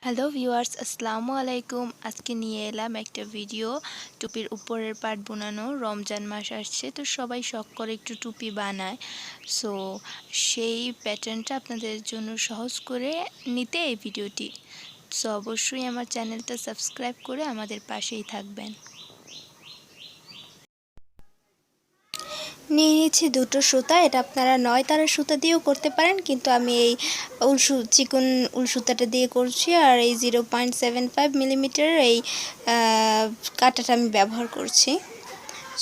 Hello viewers, আসসালামু আলাইকুম। আজকে নিয়ে এলাম একটা ভিডিও টুপির উপরের পার্ট বোনানো। রমজান মাস আসছে, তো সবাই শখ করে একটু টুপি বানায়। সো সেই প্যাটার্নটা আপনাদের জন্য সহজ করে নিতে এই ভিডিওটি। সো অবশ্যই আমার চ্যানেলটা সাবস্ক্রাইব করে আমাদের পাশেই থাকবেন। নিয়ে নিয়েছি দুটো সুতা। এটা আপনারা 9 তারের সুতা দিয়েও করতে পারেন, কিন্তু আমি এই চিকন উল সুতাটা দিয়ে করছি। আর এই 0.75 মিলিমিটার এই কাঁটাটা আমি ব্যবহার করছি।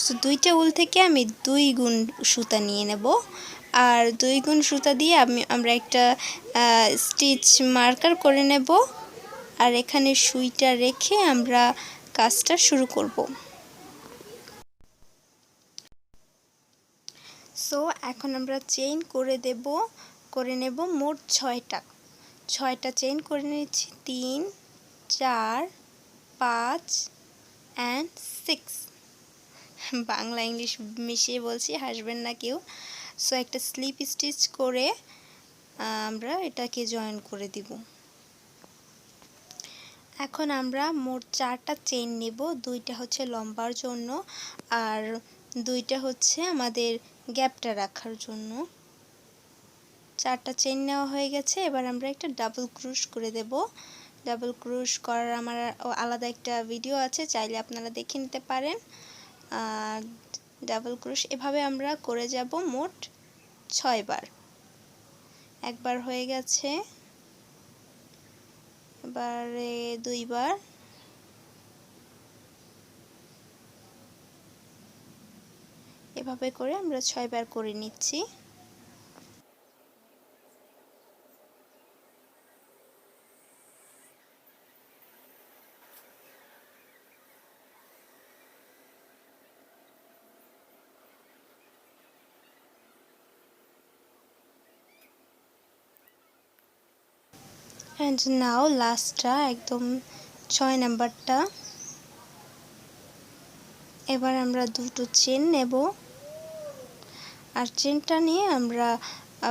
সো দুইটা উল থেকে আমি 2 গুণ সুতা নিয়ে নেব। আর 2 গুণ সুতা দিয়ে আমরা একটা স্টিচ মার্কার করে নেব। আর এখানে সুইটা রেখে আমরা কাজটা শুরু করব। সো এখন আমরা চেইন করে নেব মোট 6টা চেইন করে নিচ্ছি। 3, 4, 5 অ্যান্ড 6। বাংলা ইংলিশ মিশিয়ে বলছি, হাসবেন না কেউ। সো একটা স্লিপ স্টিচ করে আমরা এটাকে জয়েন করে দিব। এখন আমরা মোট 4টা চেইন নেব। 2টা হচ্ছে লম্বার জন্য আর 2টা হচ্ছে আমাদের গ্যাপটা রাখার জন্য। 4টা চেইন নেওয়া হয়ে গেছে। এবার আমরা একটা ডাবল ক্রুশ করে দেব। ডাবল ক্রুশ করার আমার আলাদা একটা ভিডিও আছে, চাইলে আপনারা দেখে নিতে পারেন। ডাবল ক্রুশ এভাবে আমরা করে যাব মোট 6 বার। একবার হয়ে গেছে, এবারে 2 বার, এভাবে করে আমরা 6 বার করে নিচ্ছি। অ্যান্ড নাও লাস্টটা একদম 6 নাম্বারটা। এবার আমরা দুটো চেন নেব। আর চেনটা নিয়ে আমরা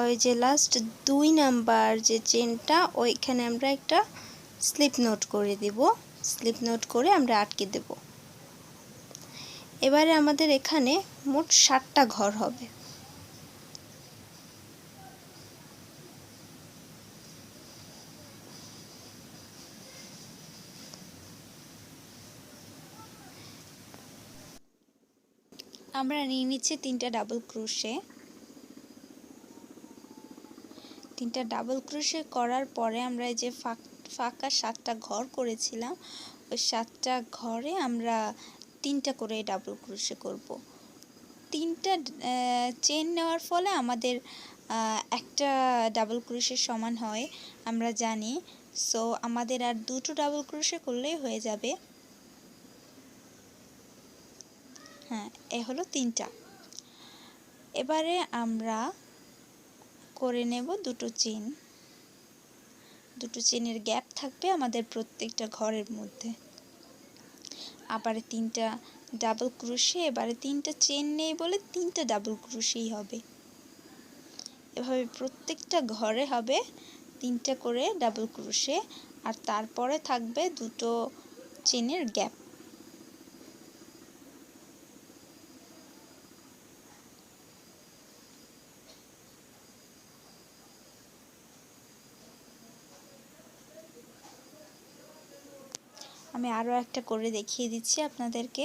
ওই যে লাস্ট 2 নাম্বার যে চেনটা, ওইখানে আমরা একটা স্লিপ নোট করে দেব। স্লিপ নোট করে আমরা আটকে দেব। এবারে আমাদের এখানে মোট 7টা ঘর হবে। আমরা নিয়ে নিচ্ছি 3টা ডাবল ক্রোশে। 3টা ডাবল ক্রোশে করার পরে আমরা এই যে ফাঁকা 7টা ঘর করেছিলাম, ওই 7টা ঘরে আমরা 3টা করে ডাবল ক্রোশে করব। 3টা চেন নেওয়ার ফলে আমাদের একটা ডাবল ক্রোশের সমান হয়, আমরা জানি। সো আমাদের আর 2টো ডাবল ক্রোশে করলেই হয়ে যাবে। হ্যাঁ, এ হলো 3টা। এবারে আমরা করে নেব 2টো চেন। 2টো চেনের গ্যাপ থাকবে আমাদের প্রত্যেকটা ঘরের মধ্যে। আবার 3টা ডাবল ক্রোশে। এবারে 3টা চেন নেই বলে 3টা ডাবল ক্রোশেই হবে। এভাবে প্রত্যেকটা ঘরে হবে 3টা করে ডাবল ক্রোশে, আর তারপরে থাকবে 2টো চেনের গ্যাপ। আমি আরও একটা করে দেখিয়ে দিচ্ছি আপনাদেরকে।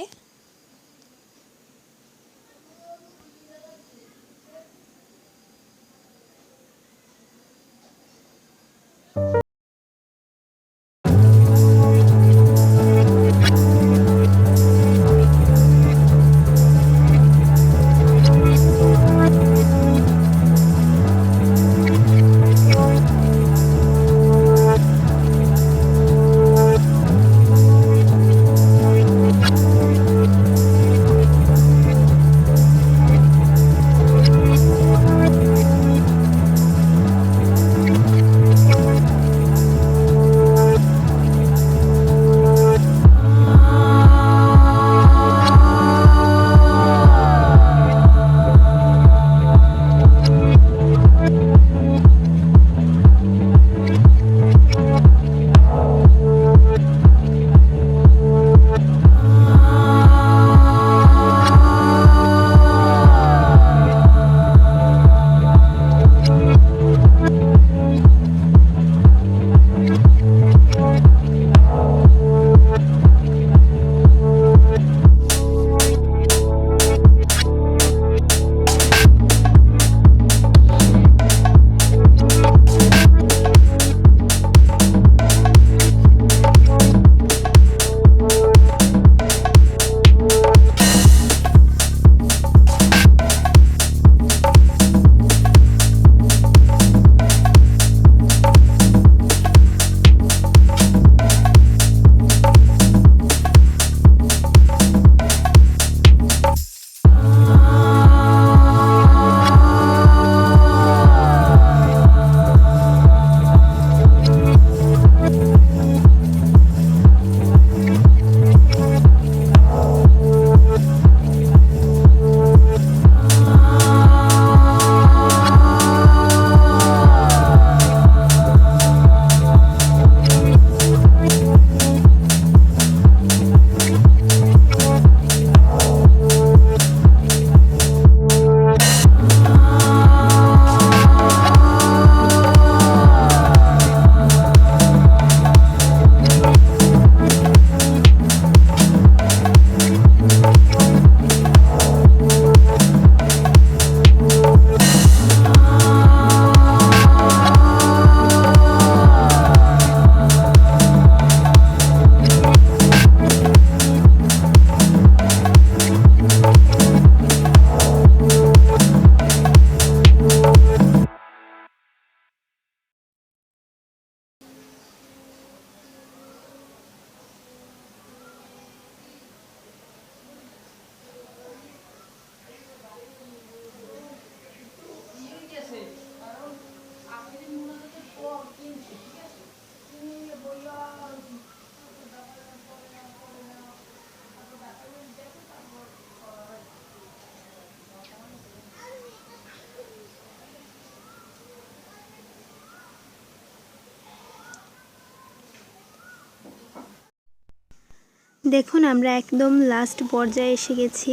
দেখুন আমরা একদম লাস্ট পর্যায়ে এসে গেছি,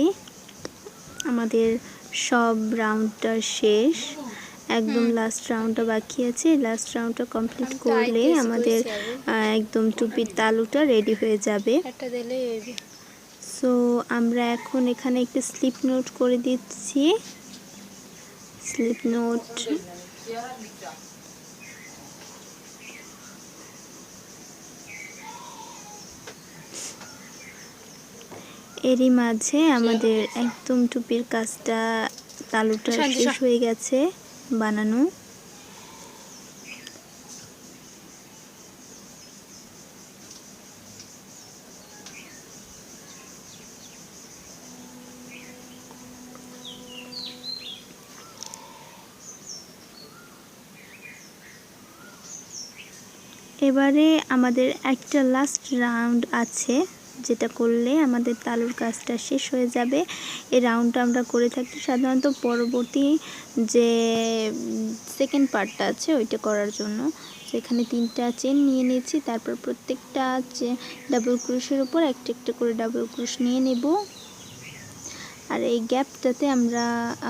আমাদের সব রাউন্ডটা শেষ, একদম লাস্ট রাউন্ডটা বাকি আছে। লাস্ট রাউন্ডটা কমপ্লিট করলে আমাদের একদম টুপির তালুটা রেডি হয়ে যাবে। সো আমরা এখন এখানে একটা স্লিপ নোট করে দিচ্ছি। স্লিপ নোট এরই মাঝে আমাদের একদম টুপির কাজটা তালুটা শেষ হয়ে গেছে বানানো। এবারে আমাদের একটা লাস্ট রাউন্ড আছে, যেটা করলে আমাদের তালুর কাজটা শেষ হয়ে যাবে। এই রাউন্ডটা আমরা করে থাকি সাধারণত পরবর্তী যে সেকেন্ড পার্টটা আছে ওইটা করার জন্য। সেখানে 3টা চেন নিয়ে নিয়েছি, তারপর প্রত্যেকটা ডাবল ক্রোশের উপর একটা একটা করে ডাবল ক্রোশ নিয়ে নেব। আর এই গ্যাপটাতে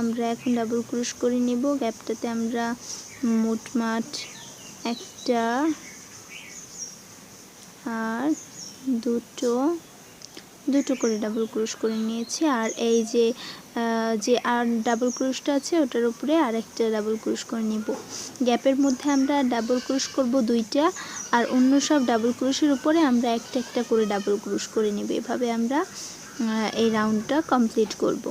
আমরা এখন ডাবল ক্রোশ করে নেব। গ্যাপটাতে আমরা মোটমাট একটা আর দুটো করে ডাবল ক্রোশ করে নিয়েছি। আর এই যে আর ডাবল ক্রোশটা আছে ওটার উপরে আর একটা ডাবল ক্রোশ করে নিব। গ্যাপের মধ্যে আমরা ডাবল ক্রোশ করব 2টা, আর অন্য সব ডাবল ক্রোশের উপরে আমরা একটা একটা করে ডাবল ক্রোশ করে নেব। এভাবে আমরা এই রাউন্ডটা কমপ্লিট করব।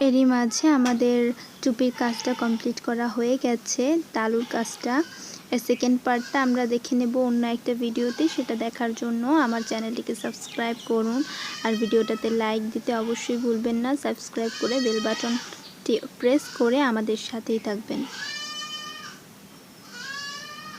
এরই মাঝে আমাদের টুপির কাজটা কমপ্লিট করা হয়ে গেছে। তালুর কাজটা সেকেন্ড পার্টটা আমরা দেখে নেব অন্য একটা ভিডিওতে। সেটা দেখার জন্য আমার চ্যানেলটিকে সাবস্ক্রাইব করুন, আর ভিডিওটাতে লাইক দিতে অবশ্যই ভুলবেন না। সাবস্ক্রাইব করে বেল বাটনটি প্রেস করে আমাদের সাথেই থাকবেন।